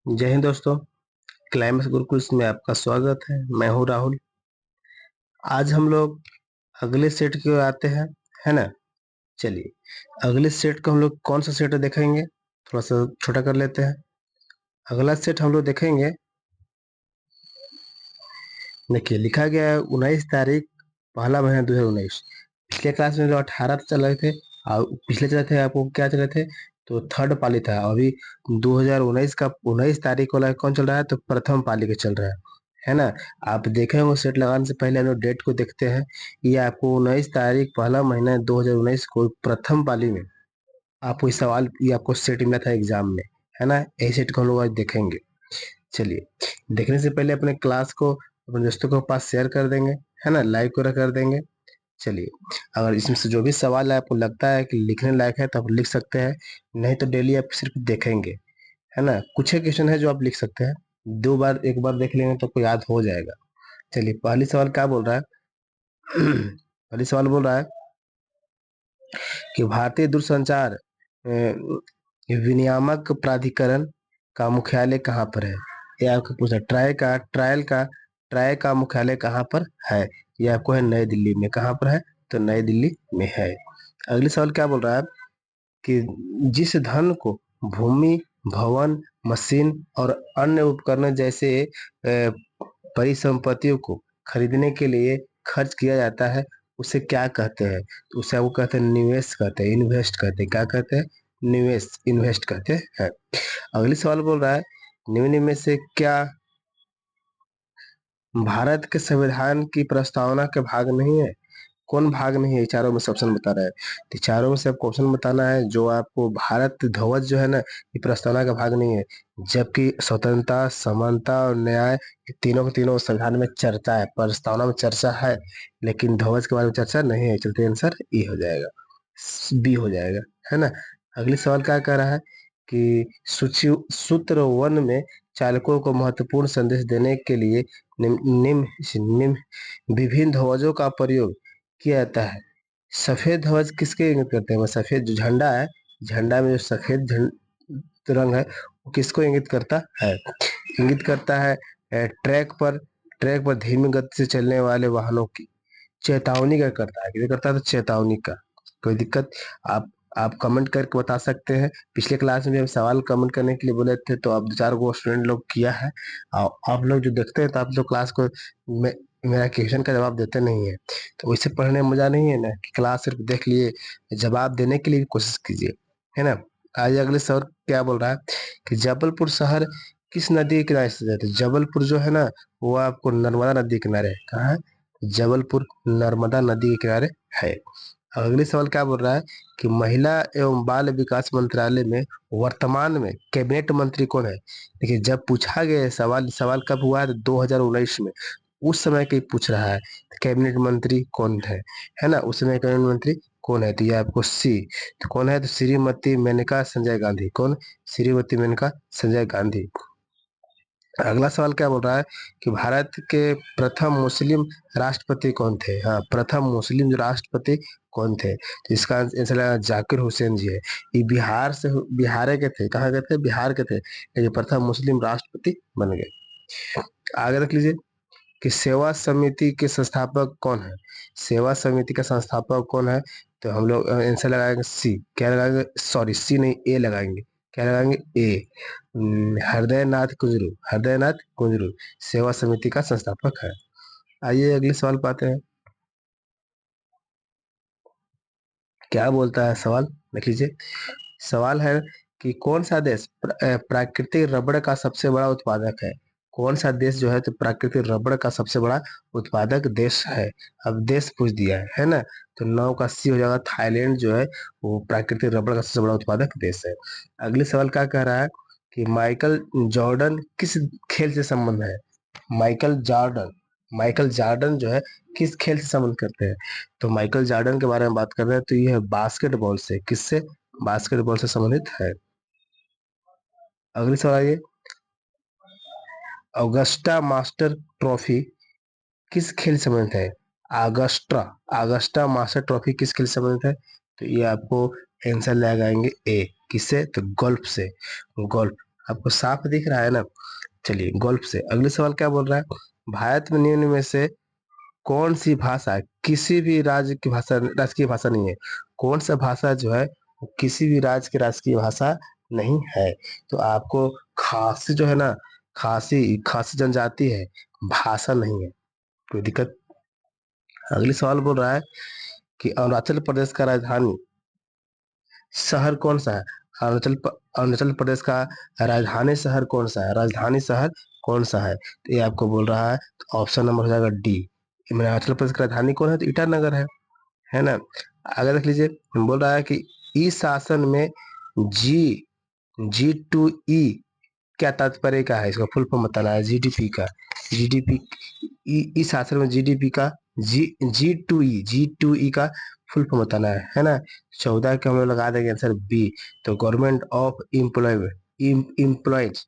जय हिंद दोस्तों। क्लाइमेक्स गुरुकुल में आपका स्वागत है। मैं हूं राहुल। आज हम लोग अगले सेट की ओर आते हैं, है ना। चलिए, अगले सेट को हम लोग कौन सा सेट देखेंगे, थोड़ा सा छोटा कर लेते हैं। अगला सेट हम लोग देखेंगे, देखिए लिखा गया है 19 तारीख पहला महीना 2019। पिछले क्लास में जो 18 चल रहे थे और पिछले चल रहे थे, आपको क्या चल रहे थे, तो थर्ड पाली था। अभी 2019 का 19 तारीख वाला कौन चल रहा है, तो प्रथम पाली के चल रहा है ना। आप देखे होंगे, सेट लगाने से पहले हम लोग डेट को देखते हैं। ये आपको 19 तारीख पहला महीना 2019 को प्रथम पाली में आपको इस सवाल, ये आपको सेट मिला था एग्जाम में, है ना। यही सेट को हम लोग आज देखेंगे। चलिए, देखने से पहले अपने क्लास को अपने दोस्तों के पास शेयर कर देंगे, है ना, लाइक वगैरह कर देंगे। चलिए, अगर इसमें से जो भी सवाल है आपको लगता है कि लिखने लायक है तो आप लिख सकते हैं, नहीं तो डेली आप सिर्फ देखेंगे, है ना। कुछ ही क्वेश्चन है जो आप लिख सकते हैं, 2 बार 1 बार देख लेंगे तो आपको याद हो जाएगा। चलिए, पहली सवाल क्या बोल रहा है पहली सवाल बोल रहा है कि भारतीय दूरसंचार विनियामक प्राधिकरण का मुख्यालय कहाँ पर है। ये आपको पूछा, ट्राई का मुख्यालय कहाँ पर है। ये आपको है नई दिल्ली में। कहाँ पर है, तो नई दिल्ली में है। अगली सवाल क्या बोल रहा है कि जिस धन को भूमि, भवन, मशीन और अन्य उपकरण जैसे परिसंपत्तियों को खरीदने के लिए खर्च किया जाता है, उसे क्या कहते हैं, तो उसे वो कहते हैं निवेश कहते हैं, इन्वेस्ट कहते हैं। क्या कहते हैं, निवेश, इन्वेस्ट कहते हैं। अगली सवाल बोल रहा है, निम्न में से क्या भारत के संविधान की प्रस्तावना के भाग नहीं है। कौन भाग नहीं है, चारों में से ऑप्शन बता रहा है। तो चारों में से आपको ऑप्शन बताना है। जो आपको भारत ध्वज जो है ना, ये प्रस्तावना का भाग नहीं है, जबकि स्वतंत्रता, समानता और न्याय, ये तीनों के तीनों संविधान में चर्चा है, प्रस्तावना में चर्चा है, लेकिन ध्वज के बारे में चर्चा नहीं है। चलते आंसर ए हो जाएगा, बी हो जाएगा, है ना। अगली सवाल क्या कह रहा है कि सूची सूत्र वन में चालकों को महत्वपूर्ण संदेश देने के लिए निम्न विभिन्न ध्वजों का प्रयोग किया जाता है। सफेद ध्वज किसके इंगित करते हैं, सफेद जो झंडा है, झंडा में जो सफेद रंग है, वो किसको इंगित करता है, इंगित करता है ट्रैक पर धीमी गति से चलने वाले वाहनों की चेतावनी का करता है। किसे करता है, तो चेतावनी का। कोई दिक्कत, आप आप कमेंट करके बता सकते हैं। पिछले क्लास में भी हम सवाल कमेंट करने के लिए बोले थे, तो अब 2-4 स्टूडेंट लोग किया है। आप लोग जो देखते हैं तो आप लोग क्लास को मेरा क्वेश्चन का जवाब देते नहीं है, तो वैसे पढ़ने में मजा नहीं है ना, कि क्लास सिर्फ देख लिए, जवाब देने के लिए भी कोशिश कीजिए, है ना। आज अगले सवाल क्या बोल रहा है कि जबलपुर शहर किस नदी के किनारे स्थित है। जबलपुर जो है ना, वो आपको नर्मदा नदी के किनारे है। कहाँ है, जबलपुर नर्मदा नदी के किनारे है। अगले सवाल क्या बोल रहा है कि महिला एवं बाल विकास मंत्रालय में वर्तमान में कैबिनेट मंत्री कौन है। देखिए, जब पूछा गया है सवाल, सवाल कब हुआ है, तो 2019 में, उस समय के पूछ रहा है कैबिनेट मंत्री कौन है ना, उस समय कैबिनेट मंत्री कौन है। तो ये आपको सी, तो कौन है, तो श्रीमती मेनका संजय गांधी। कौन, श्रीमती मेनका संजय गांधी। अगला सवाल क्या बोल रहा है कि भारत के प्रथम मुस्लिम राष्ट्रपति कौन थे। हाँ, प्रथम मुस्लिम जो राष्ट्रपति कौन थे, तो इसका आंसर है जाकिर हुसैन जी है। ये बिहार के थे। कहाँ के थे, बिहार के थे, लेकिन प्रथम मुस्लिम राष्ट्रपति बन गए। आगे देख लीजिए कि सेवा समिति के संस्थापक कौन है। सेवा समिति का संस्थापक कौन है, तो हम लोग आंसर लगाएंगे सी। क्या लगाएंगे, सॉरी सी नहीं, ए लगाएंगे। क्या लगाएंगे, ए। हृदयनाथ कुंजरू सेवा समिति का संस्थापक है। आइए अगले सवाल पे आते हैं। क्या बोलता है सवाल, देख लीजिए। सवाल है कि कौन सा देश प्राकृतिक रबड़ का सबसे बड़ा उत्पादक है। कौन सा देश जो है, तो प्राकृतिक रबड़ का सबसे बड़ा उत्पादक देश है। अब देश पूछ दिया है ना, तो 9 का सी हो जाएगा। थाईलैंड जो है, वो प्राकृतिक रबड़ का सबसे बड़ा उत्पादक देश है। अगले सवाल क्या कह रहा है कि माइकल जॉर्डन किस खेल से संबंध है। माइकल जॉर्डन जो है, किस खेल से संबंध करते हैं, तो माइकल जॉर्डन के बारे में बात कर रहे हैं, तो यह बास्केटबॉल से, किससे, बास्केटबॉल से संबंधित है। अगली सवाल आइए, ऑगस्टा मास्टर ट्रॉफी किस खेल से संबंधित है। ऑगस्टा ऑगस्टा मास्टर ट्रॉफी किस खेल से संबंधित है, तो ये आपको आंसर लगाएंगे ए, किससे, तो गोल्फ से, गोल्फ। आपको साफ दिख रहा है ना। चलिए गोल्फ से अगले सवाल क्या बोल रहा है, भारत में निम्न में से कौन सी भाषा किसी भी राज्य की भाषा राजकीय भाषा नहीं है। कौन सा भाषा जो है वो किसी भी राज्य की राजकीय भाषा नहीं है। तो आपको खासी जो है ना, खासी खासी जनजाति है, भाषा नहीं है, कोई दिक्कत। अगली सवाल बोल रहा है कि अरुणाचल प्रदेश का राजधानी शहर कौन सा है। अरुणाचल प्रदेश का राजधानी शहर कौन सा है, राजधानी शहर कौन सा है। तो ये आपको बोल रहा है, तो ऑप्शन नंबर हो जाएगा डी। अरुणाचल प्रदेश की राजधानी कौन है, तो ईटानगर है ना। आगे देख लीजिए, बोल रहा है कि ई शासन में जी G2E क्या तात्पर्य का है, इसका फुल फॉर्म बताना है। जीडीपी का, जीडीपी इस शासन में जीडीपी का जी टू ई का फुल फॉर्म बताना है ना। 14 के हम लोग लगा देंगे आंसर बी। तो government of employees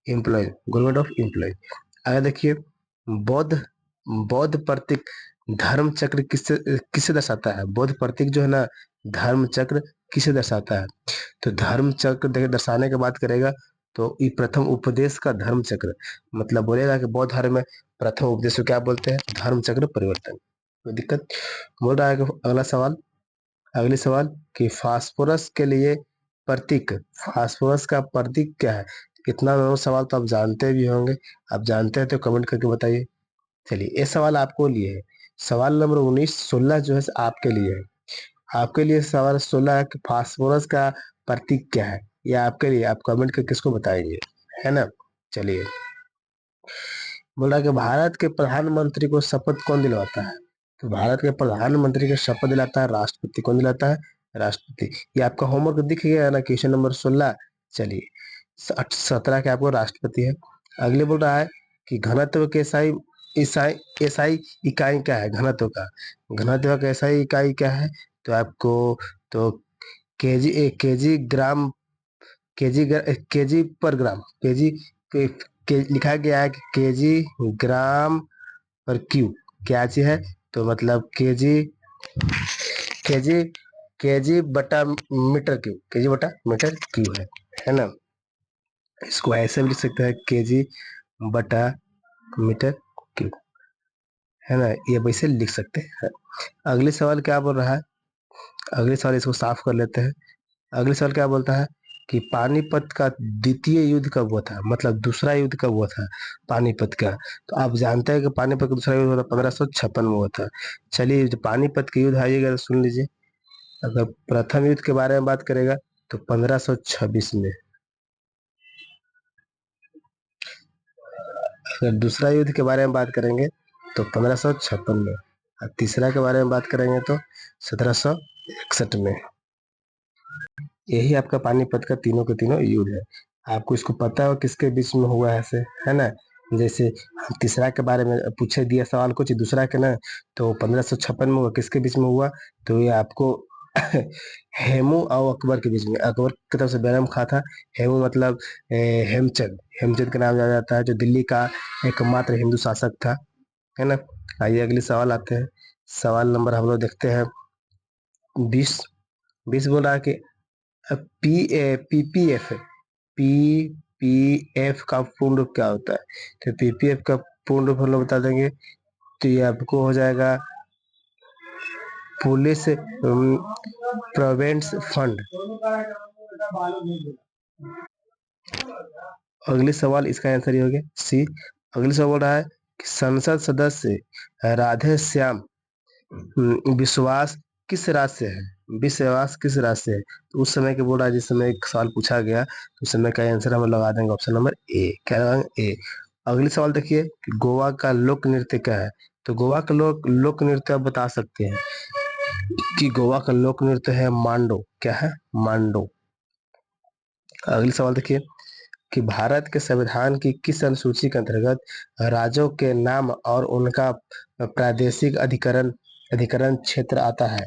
employ government of employ. आगे देखिए, बौद्ध बौद्ध प्रतीक धर्म चक्र किससे किससे दर्शाता है। बौद्ध प्रतीक जो है ना, धर्म चक्र किसे दर्शाता है। तो धर्म चक्र दर्शाने की बात करेगा तो ये प्रथम उपदेश का धर्म चक्र, मतलब बोलेगा कि बौद्ध धर्म में प्रथम उपदेश को क्या बोलते हैं, धर्म चक्र परिवर्तन। कोई दिक्कत। बोल रहा है कि अगला सवाल, अगले सवाल कि फास्फोरस के लिए प्रतीक, फास्फोरस का प्रतीक क्या है। इतना दोनों सवाल तो आप जानते भी होंगे, आप जानते हैं तो कमेंट करके बताइए। चलिए ये सवाल आपको लिए है, सवाल नंबर 16 जो है आपके लिए है। आपके लिए सवाल 16 है कि फास्फोरस का प्रतीक क्या है, ये आपके लिए, आप कमेंट करके किसको बताएंगे, है ना। चलिए, बोल रहा है कि भारत के प्रधानमंत्री को शपथ कौन दिलवाता है। तो भारत के प्रधानमंत्री को शपथ दिलाता है राष्ट्रपति। कौन दिलाता है, राष्ट्रपति। ये आपका होमवर्क दिख गया ना, क्वेश्चन नंबर 16। चलिए 17 के आपको राष्ट्रपति है। अगले बोल रहा है कि घनत्व के एसआई एसआई एसआई इकाई क्या है, घनत्व का, घनत्व का एसआई इकाई क्या है। तो आपको, तो केजी ग्राम, केजी पर ग्राम, लिखा गया है कि केजी ग्राम पर क्यू क्या चीज है। तो मतलब केजी केजी बटा मीटर क्यू, केजी बटा मीटर क्यू है ना। इसको ऐसे भी लिख सकते हैं, केजी बटा मीटर क्यू, है ना, ये वैसे लिख सकते हैं। अगले सवाल क्या बोल रहा है, अगले सवाल इसको साफ कर लेते हैं। अगले सवाल क्या बोलता है कि पानीपत का द्वितीय युद्ध कब हुआ था, मतलब दूसरा युद्ध कब हुआ था पानीपत का। तो आप जानते हैं कि पानीपत का दूसरा युद्ध हुआ था 1556 में हुआ था। चलिए, जो पानीपत के युद्ध आइएगा तो सुन लीजिए। अगर प्रथम युद्ध के बारे में बात करेगा तो 1526 में। अगर दूसरा युद्ध के बारे में बात करेंगे तो 1556 में, और तीसरा के बारे में बात करेंगे तो 1761 में। यही आपका पानीपत का तीनों के तीनों युद्ध है। आपको इसको पता हो किसके बीच में हुआ है ऐसे, है ना। जैसे तीसरा के बारे में पूछे दिया सवाल कुछ दूसरा के ना, तो 1556 में हुआ, किसके बीच में हुआ। तो ये आपको हेमू और अकबर के बीच में, अकबर की तरफ से बैरम खां था। हेमू मतलब हेमचंद, हेमचंद के नाम जाना जाता है, जो दिल्ली का एकमात्र हिंदू शासक था, है ना। आइए अगले सवाल आते हैं। सवाल नंबर हम लोग देखते हैं 20। 20 बोल रहा है कि पीपीएफ, पीपीएफ का पूर्ण रूप क्या होता है। तो पीपीएफ का पूर्ण रूप हम लोग बता देंगे, तो ये आपको हो जाएगा पुलिस प्रोविडेंट फंड। अगले सवाल इसका आंसर ये हो गया सी। अगले सवाल बोल रहा है कि संसद सदस्य राधे श्याम विश्वास किस राज्य से है, विश्वास किस राज्य से है। तो उस समय के बोल रहा है, जिस समय एक सवाल पूछा गया तो उस समय का आंसर हम लगा देंगे ऑप्शन नंबर ए, क्या लगाएंगे ए। अगले सवाल देखिए कि गोवा का लोक नृत्य क्या है। तो गोवा का लोक नृत्य आप बता सकते हैं कि गोवा का लोक नृत्य है मांडो, क्या है, मांडो। अगले सवाल देखिए कि भारत के संविधान की किस अनुसूची के अंतर्गत राज्यों के नाम और उनका प्रादेशिक अधिकरण अधिकरण क्षेत्र आता है।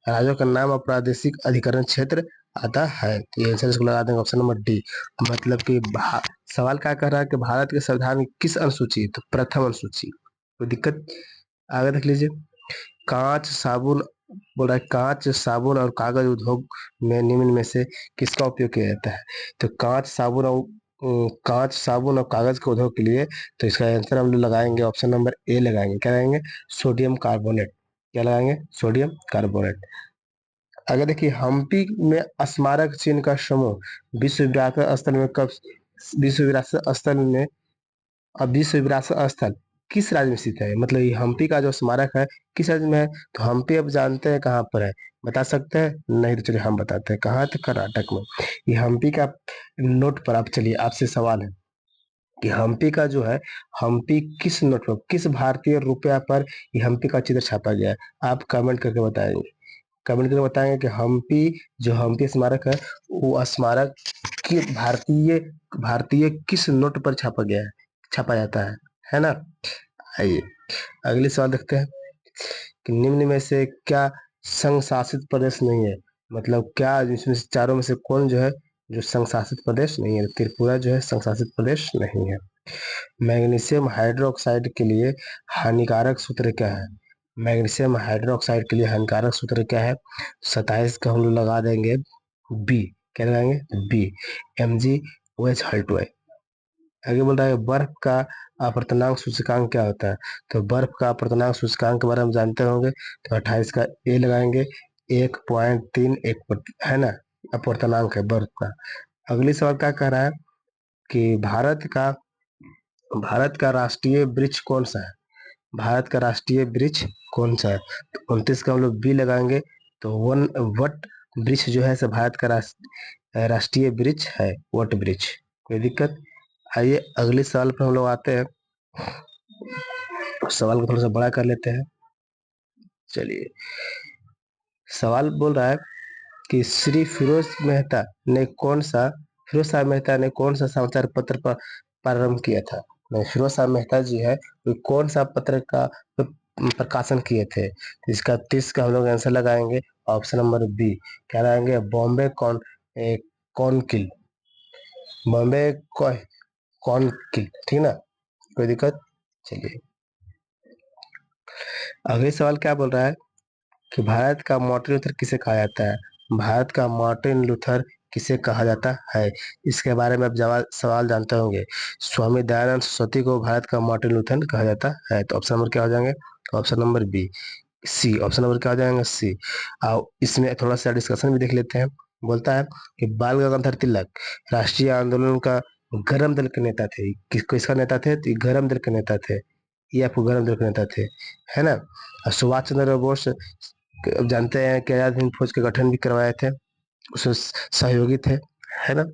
राज्यों का नाम और प्रादेशिक अधिकरण क्षेत्र आता है। तो ये आंसर इसको लगा देंगे ऑप्शन नंबर डी। मतलब कि सवाल क्या कर रहा है कि भारत के संविधान की किस अनुसूची, तो प्रथम अनुसूची। कोई दिक्कत। आगे देख लीजिए, कांच साबुन, बोल रहा है कांच साबुन और कागज उद्योग में निम्न में से किसका उपयोग किया जाता है। तो कांच साबुन और कांच, साबुन और कागज के उद्योग के लिए, तो इसका आंसर हम लोग लगाएंगे ऑप्शन नंबर ए लगाएंगे। क्या लगाएंगे? Sodium carbonate. क्या लगाएंगे? Sodium carbonate. अगर देखिए हम्पी में स्मारक चिन्ह का समूह विश्व विरासत स्थल में कब, विश्व विरासत स्थल में, अब विश्व विरासत स्थल किस राज्य में स्थित है? मतलब ये हम्पी का जो स्मारक है किस राज्य में है? तो हम्पी अब जानते हैं कहाँ पर है, बता सकते हैं? नहीं तो चलिए हम बताते हैं कहाँ है, तो कर्नाटक में। ये हम्पी का नोट पर, आप चलिए आपसे सवाल है कि हम्पी का जो है, हम्पी किस नोट पर, किस भारतीय रुपया पर ये हम्पी का चित्र छापा गया है? आप कमेंट करके बताएंगे। कमेंट करके बताएंगे कि हम्पी, जो हम्पी स्मारक है, वो स्मारक कि भारतीय, भारतीय किस नोट पर छापा गया है, छापा जाता है ना? आइए अगले सवाल देखते हैं कि निम्न में से क्या संघ शासित प्रदेश नहीं है? मतलब क्या इसमें से चारों में से कौन जो है जो संघ शासित प्रदेश नहीं है? त्रिपुरा जो है संघ शासित प्रदेश नहीं है। मैग्नीशियम हाइड्रोक्साइड के लिए हानिकारक सूत्र क्या है? मैग्नीशियम हाइड्रोक्साइड के लिए हानिकारक सूत्र क्या है? 27 का हम लोग लगा देंगे बी। क्या लगाएंगे? B, MgOH। आगे बोल रहा है बर्फ का अपवर्तनांक सूचकांक क्या होता है? तो बर्फ का अपवर्तनांक सूचकांक के बारे में जानते होंगे, तो 28 का ए लगाएंगे। 1.31 है ना, अपवर्तनांक है बर्फ का। अगली सवाल क्या कह रहा है कि भारत का राष्ट्रीय वृक्ष कौन सा है? भारत का राष्ट्रीय वृक्ष कौन सा है? तो 29 का हम लोग बी लगाएंगे। तो वन वट वृक्ष जो है सो भारत का राष्ट्रीय वृक्ष है, वट वृक्ष। कोई दिक्कत? आइए अगले सवाल पर हम लोग आते हैं। सवाल को थोड़ा सा बड़ा कर लेते हैं। चलिए सवाल बोल रहा है कि श्री फिरोज शाह मेहता ने कौन सा समाचार पत्र पर प्रारंभ किया था? फिरोज शाह मेहता जी है, वो कौन सा पत्र का प्रकाशन किए थे? तो इसका 30 का हम लोग आंसर लगाएंगे ऑप्शन नंबर बी। क्या लगाएंगे? बॉम्बे कॉनकिल। बॉम्बे कॉनकिल, ठीक ना? कोई दिक्कत? चलिए अगले सवाल क्या बोल रहा है कि भारत का मार्टिन लूथर किसे कहा जाता है? भारत का मार्टिन लूथर किसे कहा जाता है? इसके बारे में आप जवाब सवाल जानते होंगे। स्वामी दयानंद सरस्वती को भारत का मार्टिन लूथर कहा जाता है। तो ऑप्शन नंबर क्या हो जाएंगे? ऑप्शन नंबर बी, सी। ऑप्शन नंबर क्या हो जाएगा? सी। आओ इसमें थोड़ा सा डिस्कशन भी देख लेते हैं। बोलता है कि बाल गंगाधर तिलक राष्ट्रीय आंदोलन का गरम दल के नेता थे। किसका नेता थे? तो गरम दल के नेता थे। ये आपको गरम दल के नेता थे, है ना? और सुभाष चंद्र बोस, अब जानते हैं कि आजाद हिंद फौज के गठन भी करवाए थे, उसमें सहयोगी थे, है ना?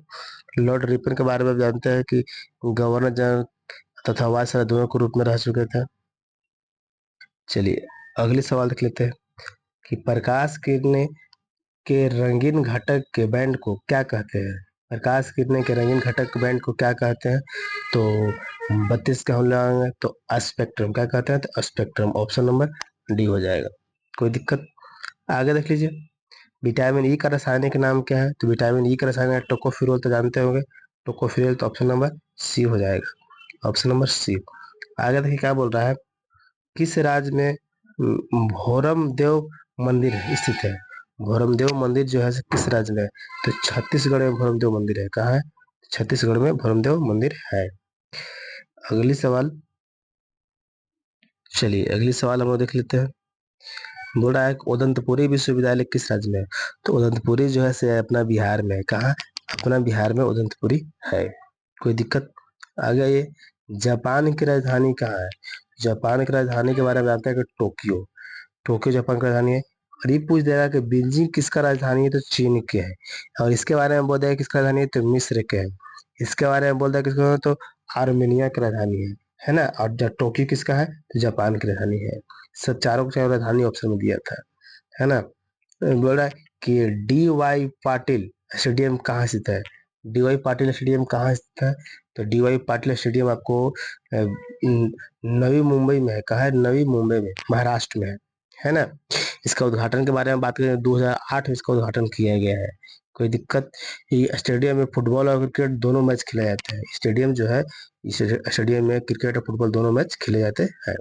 लॉर्ड रिपन के बारे में जानते हैं कि गवर्नर जनरल तथा वायसराय दोनों के रूप में रह चुके थे। चलिए अगले सवाल देख लेते हैं कि प्रकाश किरणें के रंगीन घटक के बैंड को क्या कहते हैं? प्रकाश किरणें के रंगीन घटक बैंड को क्या कहते हैं? तो 32 का हम लगाएंगे तो स्पेक्ट्रम। क्या कहते हैं? तो स्पेक्ट्रम। ऑप्शन नंबर डी हो जाएगा। कोई दिक्कत? आगे देख लीजिए विटामिन ई का रासायनिक नाम क्या है? तो विटामिन ई का रासायनिक टोकोफिरोल, तो जानते होंगे टोकोफिरोल। तो ऑप्शन नंबर सी हो जाएगा, ऑप्शन नंबर सी। आगे देखिए क्या बोल रहा है, किस राज्य में भोरम देव मंदिर स्थित है? भोरम देव मंदिर जो है किस राज्य में है? तो छत्तीसगढ़ में भोरम देव मंदिर है। कहाँ है? छत्तीसगढ़ में भोरम देव मंदिर है। अगली सवाल, चलिए अगली सवाल हम लोग देख लेते हैं। बोल रहा है कि उदंतपुरी विश्वविद्यालय किस राज्य में है? तो उदंतपुरी जो है से अपना बिहार में है। कहाँ? अपना बिहार में उदंतपुरी है। कोई दिक्कत? आगे ये जापान की राजधानी कहाँ है? जापान की राजधानी के बारे में जानते हैं कि टोक्यो। टोक्यो जापान की राजधानी है। और ये पूछ दे रहा है कि बीजिंग किसका राजधानी है? तो चीन के है। और इसके बारे में बोल दिया किसका राजधानी है? तो मिस्र के है। इसके बारे में बोल दिया किसका? तो आर्मेनिया की राजधानी है ना? और टोक्यो किसका है? तो जापान की राजधानी है। सब चारों को चारों राजधानी ऑप्शन में दिया था, है ना? बोल रहा है कि डी वाई पाटिल स्टेडियम कहाँ स्थित है? डी वाई पाटिल स्टेडियम कहाँ स्थित है? तो डी वाई पाटिल स्टेडियम आपको नवी मुंबई में है। कहा है? नवी मुंबई में, महाराष्ट्र में है ना? इसका उद्घाटन के बारे में बात करें, 2008 में इसका उद्घाटन किया गया है। कोई दिक्कत? ये स्टेडियम में फुटबॉल और क्रिकेट दोनों मैच खेले जाते हैं। स्टेडियम जो है, इस स्टेडियम में क्रिकेट और फुटबॉल दोनों मैच खेले जाते हैं।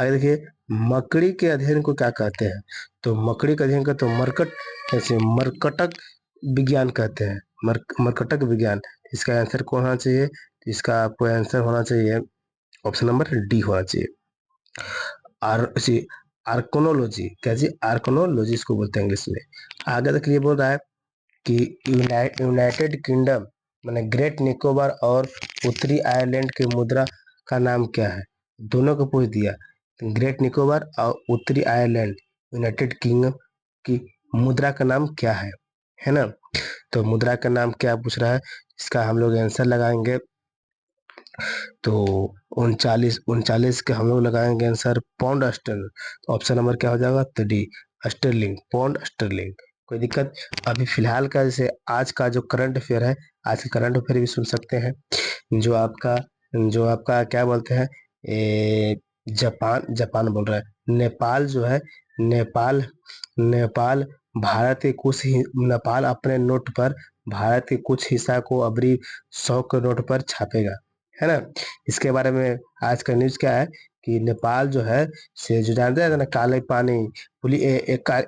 आगे देखिए मकड़ी के अध्ययन को क्या कहते हैं? तो मकड़ी का अध्ययन का तो मरकट, ऐसे मरकटक विज्ञान कहते हैं, मरकटक विज्ञान। इसका आंसर कौन होना चाहिए? इसका आपको आंसर होना चाहिए ऑप्शन नंबर डी होना चाहिए। आर्कोनोलॉजी, क्या जी? आर्कोनोलॉजी इसको बोलते हैं इंग्लिश में। आगे तक ये बोल रहा है कि यूनाइटेड किंगडम माने ग्रेट निकोबार और उत्तरी आयरलैंड की मुद्रा का नाम क्या है? दोनों को पूछ दिया, ग्रेट निकोबार और उत्तरी आयरलैंड यूनाइटेड किंगडम की मुद्रा का नाम क्या है ना? तो मुद्रा का नाम क्या पूछ रहा है, इसका हम लोग आंसर लगाएंगे। तो 39 के हम लोग लगाएंगे आंसर पौंड स्टर्लिंग। तो ऑप्शन नंबर क्या हो जाएगा? तो डी, स्टर्लिंग, पौंड स्टर्लिंग। कोई दिक्कत? अभी फिलहाल का जैसे आज का जो करंट अफेयर है, आज के करंट अफेयर भी सुन सकते हैं। जो आपका क्या बोलते हैं, जापान जापान बोल रहा है, नेपाल जो है, नेपाल नेपाल भारत के कुछ ही नेपाल अपने नोट पर भारत के कुछ हिस्सा को अबरी 100 के नोट पर छापेगा, है ना? इसके बारे में आज का न्यूज क्या है कि नेपाल जो है से जो जानते हैं ना, काले पानी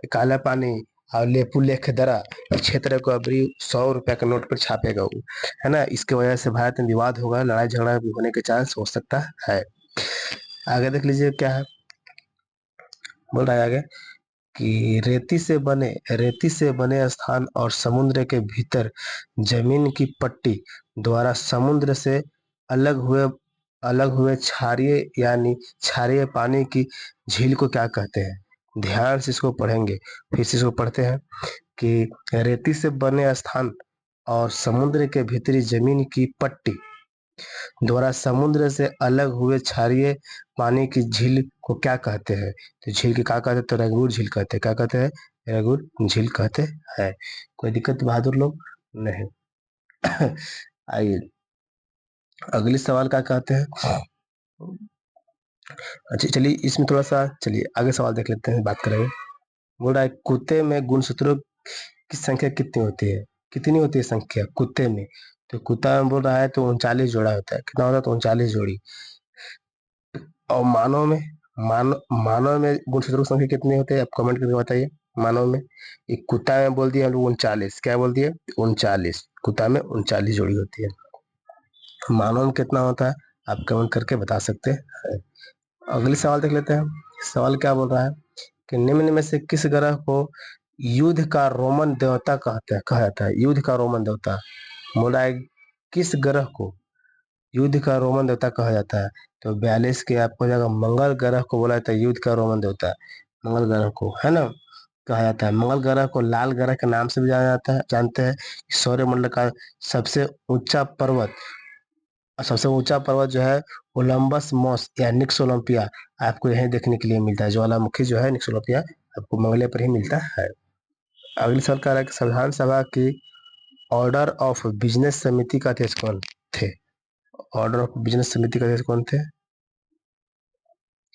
काला पानी और लेपू लेख दरा क्षेत्र को अभी 100 रुपया के नोट पर छापेगा वो, है ना? इसके वजह से भारत में विवाद होगा, लड़ाई झगड़ा भी होने के चांस हो सकता है। आगे देख लीजिए क्या है, बोल रहा है आगे कि रेती से बने स्थान और समुद्र के भीतर जमीन की पट्टी द्वारा समुद्र से अलग हुए अलग हुए क्षारीय यानी क्षारीय पानी की झील को क्या कहते हैं? ध्यान से इसको पढ़ेंगे, फिर से इसको पढ़ते हैं कि रेती से बने स्थान और समुद्र के भीतरी जमीन की पट्टी द्वारा समुद्र से अलग हुए क्षारीय पानी की झील को क्या कहते हैं? तो झील की क्या कहते हैं? तो रंगूर झील कहते हैं। क्या कहते हैं? रंगूर झील कहते हैं। कोई दिक्कत बहादुर लोग? नहीं। आइए अगले सवाल क्या कहते हैं। अच्छा चलिए इसमें थोड़ा सा, चलिए आगे सवाल देख लेते हैं, बात करेंगे। बोल रहा है कुत्ते में गुणसूत्रों की संख्या कितनी होती है? कितनी होती है संख्या कुत्ते में? तो कुत्ता में बोल रहा है तो 39 जोड़ा होता है। कितना होता है? तो 39 जोड़ी। और मानव में गुणसूत्रों की संख्या कितनी होती है? आप कमेंट करके बताइए। मानव में, एक कुत्ता में बोल दिया हम लोग 39। क्या बोल दिए? 39। कुत्ता में 39 जोड़ी होती है। मानव में कितना होता है? आप कमेंट करके बता सकते हैं। अगले सवाल देख लेते हैं। सवाल क्या बोल रहा है कि निम्न में से किस ग्रह को युद्ध का रोमन देवता कहा जाता है? युद्ध का रोमन देवता बोला है, किस ग्रह को युद्ध का रोमन देवता कहा जाता है? तो 42 के आपको हो जाएगा मंगल ग्रह को बोला जाता है युद्ध का रोमन देवता। मंगल ग्रह को, है ना, कहा जाता है। मंगल ग्रह को लाल ग्रह के नाम से भी जाना जाता है। जानते हैं सौरमंडल का सबसे ऊंचा पर्वत, जो है ओलंबस मॉस या निक्स ओलंपिया, आपको यही देखने के लिए मिलता है। ज्वालामुखी जो है निक्स ओलंपिया आपको मंगले पर ही मिलता है। अगली सवाल कह रहा है कि संविधान सभा की ऑर्डर ऑफ बिजनेस समिति का अध्यक्ष कौन थे? ऑर्डर ऑफ बिजनेस समिति का अध्यक्ष कौन थे?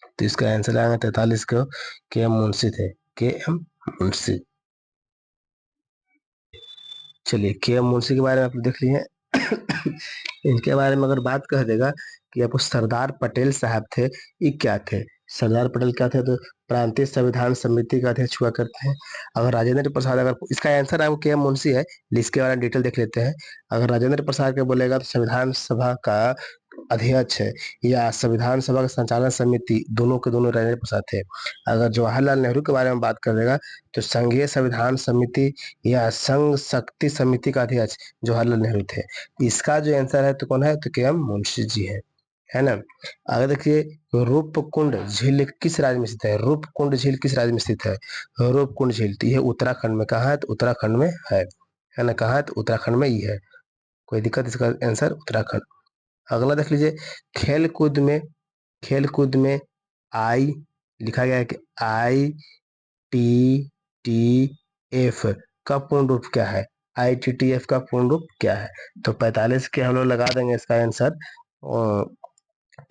तो इसका आंसर आएगा 43 को के एम मुंशी थे। के एम मुंशी। चलिए के एम मुंशी के बारे में आप देख लिए। इनके बारे में अगर बात कह देगा कि आपको सरदार पटेल साहब थे, ये क्या थे? सरदार पटेल क्या थे? तो प्रांतीय संविधान समिति का अध्यक्ष हुआ करते हैं। अगर राजेंद्र प्रसाद, अगर इसका आंसर आपको के एम मुंशी है, इसके बारे में डिटेल देख लेते हैं। अगर राजेंद्र प्रसाद के बोलेगा तो संविधान सभा का अध्यक्ष है या संविधान सभा का संचालन समिति, दोनों के दोनों राजेंद्र प्रसाद थे। अगर जवाहरलाल नेहरू के बारे में बात करेगा तो संघीय संविधान समिति या संघ शक्ति समिति का अध्यक्ष जवाहरलाल नेहरू थे। इसका जो आंसर है तो कौन है? तो के एम मुंशी जी है ना? आगे देखिए, रूपकुंड झील किस राज्य में स्थित है? रूपकुंड झील किस राज्य में स्थित है? रूपकुंड झील तो ये उत्तराखंड में। कहा है? तो उत्तराखंड में है ना? कहा है? तो उत्तराखंड में ही है। कोई दिक्कत? इसका आंसर उत्तराखंड। अगला देख लीजिए, खेल कूद में आई लिखा गया है कि ITTF का पूर्ण रूप क्या है? ITTF का पूर्ण रूप क्या है? तो 45 के हम लोग लगा देंगे इसका आंसर।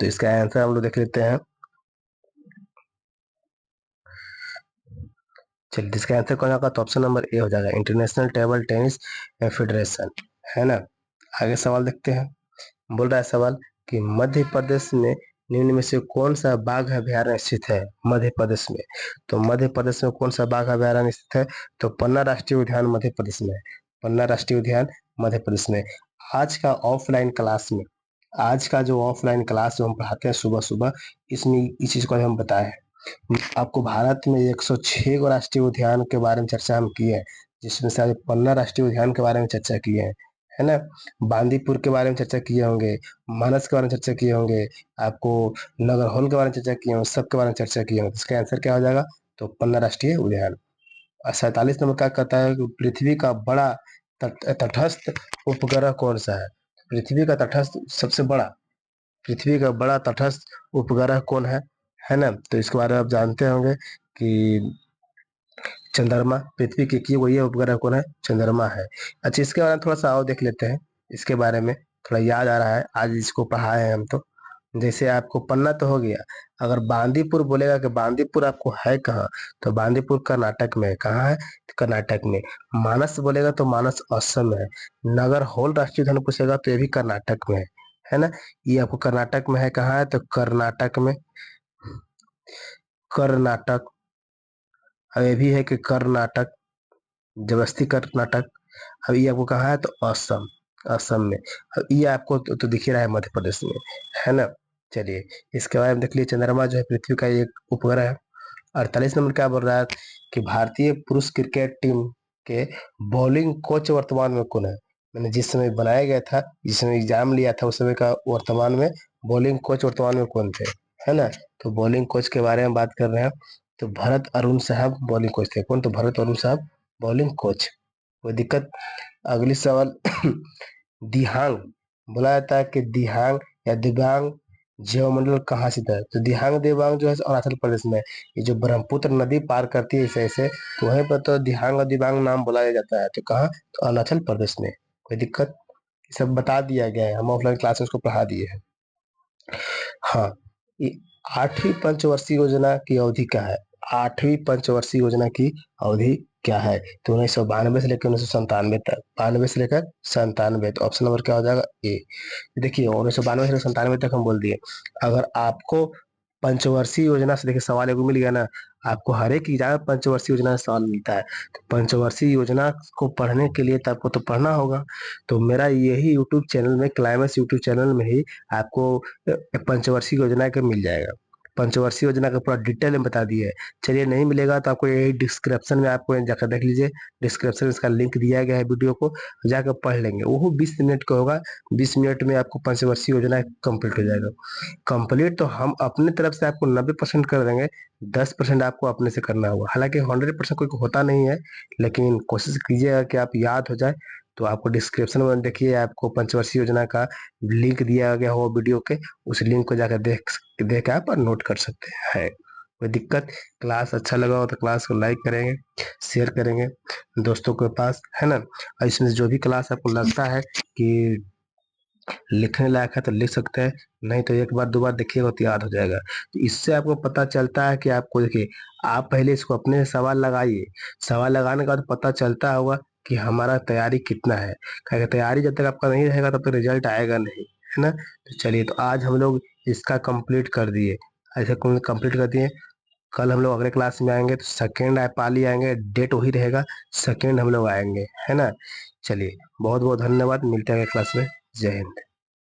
तो इसका आंसर हम लोग देख लेते हैं। चलिए इसका आंसर कौन होगा? तो ऑप्शन नंबर ए हो जाएगा, इंटरनेशनल टेबल टेनिस फेडरेशन, है ना? आगे सवाल देखते हैं। बोल रहा है सवाल कि मध्य प्रदेश में निम्न में से कौन सा बाघ अभयारण्य स्थित है? मध्य प्रदेश में, तो मध्य प्रदेश में कौन सा बाघ अभयारण्य स्थित है? तो पन्ना राष्ट्रीय उद्यान मध्य प्रदेश में है। पन्ना राष्ट्रीय उद्यान मध्य प्रदेश में। आज का ऑफलाइन क्लास में, आज का जो ऑफलाइन क्लास जो हम पढ़ाते हैं सुबह सुबह, इसमें इस चीज को हम बताए हैं। आपको भारत में 106 गो राष्ट्रीय उद्यान के बारे में चर्चा हम किए हैं, जिसमें से आज पन्ना राष्ट्रीय उद्यान के बारे में चर्चा किए हैं, है ना। बांदीपुर के बारे में चर्चा किए होंगे, मानस के बारे में चर्चा किए होंगे, आपको नगर हॉल के बारे में चर्चा किए होंगे, सबके बारे में चर्चा किए होंगे। इसका आंसर क्या हो जाएगा? तो पन्ना राष्ट्रीय उद्यान। 47 नंबर क्या कहता है कि पृथ्वी का बड़ा तटस्थ उपग्रह कौन सा है? पृथ्वी का तटस्थ सबसे बड़ा, पृथ्वी का बड़ा तटस्थ उपग्रह कौन है ना। तो इसके बारे में आप जानते होंगे कि चंद्रमा, पृथ्वी की वही उपग्रह कौन है? चंद्रमा है। अच्छा, इसके बारे में थोड़ा सा और देख लेते हैं। इसके बारे में थोड़ा याद आ रहा है, आज इसको पढ़ाए हैं हम। तो जैसे आपको पन्ना तो हो गया, अगर बांदीपुर बोलेगा कि बांदीपुर आपको है कहाँ, तो बांदीपुर कर्नाटक में है। कहाँ है? तो कर्नाटक में। मानस बोलेगा तो मानस असम में है। नगर हॉल राष्ट्रीय उद्यान पूछेगा तो ये भी कर्नाटक में है ना। ये आपको कर्नाटक में है। कहाँ है? तो कर्नाटक में, कर्नाटक। अब ये भी है कि कर्नाटक, जबरदस्ती कर्नाटक। अब ये आपको कहाँ है? तो असम, असम में। अब ये आपको तो दिख ही रहा है मध्य प्रदेश में, है ना। चलिए, इसके बाद देख लीजिए, चंद्रमा जो है पृथ्वी का एक उपग्रह है। 48 नंबर क्या बोल रहा है कि भारतीय पुरुष क्रिकेट टीम के बॉलिंग कोच वर्तमान में कौन है? मैंने जिस समय बनाया गया था, जिस समय एग्जाम लिया था, उस समय का वर्तमान में बॉलिंग कोच वर्तमान में कौन थे, है ना। तो बॉलिंग कोच के बारे में बात कर रहे हैं। तो भरत अरुण साहब बॉलिंग कोच थे। कौन? तो भरत अरुण साहब बॉलिंग कोच। कोई दिक्कत? अगली सवाल दिहांग, बोला जाता है कि दिहांग या दिबांग ज्योमंडल कहाँ स्थित है? तो दिहांग दिबांग जो है अरुणाचल प्रदेश में। ये जो ब्रह्मपुत्र नदी पार करती है ऐसे ऐसे, तो वहीं पर तो दिहांग और दिबांग नाम बुलाया जाता है। तो कहाँ? तो अरुणाचल प्रदेश में। कोई दिक्कत? ये सब बता दिया गया है, हम ऑफलाइन क्लास में उसको पढ़ा दिए हैं। हाँ, ये 8वीं पंचवर्षीय योजना की अवधि क्या है? 8वीं पंचवर्षीय योजना की अवधि क्या है? तो 1992 से लेकर 1997 तक, 92 से लेकर 97। तो ऑप्शन नंबर क्या हो जाएगा? ए। देखिए, 1992 से 97 तक हम बोल दिए। अगर आपको पंचवर्षीय योजना से, देखिए सवाल एगो मिल गया ना, आपको हर एक एग्जाम में पंचवर्षीय योजना से सवाल मिलता है। तो पंचवर्षीय योजना को पढ़ने के लिए तो आपको तो पढ़ना होगा। तो मेरा यही यूट्यूब चैनल में, क्लाइमेक्स यूट्यूब चैनल में ही आपको पंचवर्षीय योजना का मिल जाएगा। पंचवर्षीय योजना का पूरा डिटेल में बता दिया है। चलिए, नहीं मिलेगा तो आपको यही डिस्क्रिप्शन में, आपको जाकर देख लीजिए, डिस्क्रिप्शन में इसका लिंक दिया गया है, वीडियो को जाकर पढ़ लेंगे। वो 20 मिनट का होगा, 20 मिनट में आपको पंचवर्षीय योजना कंप्लीट हो जाएगा। कंप्लीट तो हम अपने तरफ से आपको 90% कर देंगे, 10% आपको अपने से करना होगा। हालांकि 100% कोई होता नहीं है, लेकिन कोशिश कीजिएगा कि आप याद हो जाए। तो आपको डिस्क्रिप्शन में देखिए, आपको पंचवर्षीय योजना का लिंक दिया गया हो वीडियो के, उस लिंक को जाकर देख के आप नोट कर सकते हैं। कोई दिक्कत? क्लास अच्छा लगा हो तो क्लास को लाइक करेंगे, शेयर करेंगे दोस्तों के पास, है ना। और इसमें जो भी क्लास आपको लगता है कि लिखने लायक है तो लिख सकते हैं, नहीं तो एक बार दो बार देखिएगा तो याद हो जाएगा। तो इससे आपको पता चलता है कि आपको, देखिए, आप पहले इसको अपने से सवाल लगाइए। सवाल लगाने के बाद पता चलता होगा कि हमारा तैयारी कितना है। क्योंकि तैयारी जब तक आपका नहीं रहेगा तब तक रिजल्ट आएगा नहीं, है ना। तो चलिए, तो आज हम लोग इसका कंप्लीट कर दिए, ऐसे कंप्लीट कर दिए। कल हम लोग अगले क्लास में आएंगे तो सेकेंड पाली आएंगे, डेट वही रहेगा, सेकेंड हम लोग आएंगे, है ना। चलिए, बहुत बहुत धन्यवाद, मिलते हैं अगले क्लास में। जय हिंद।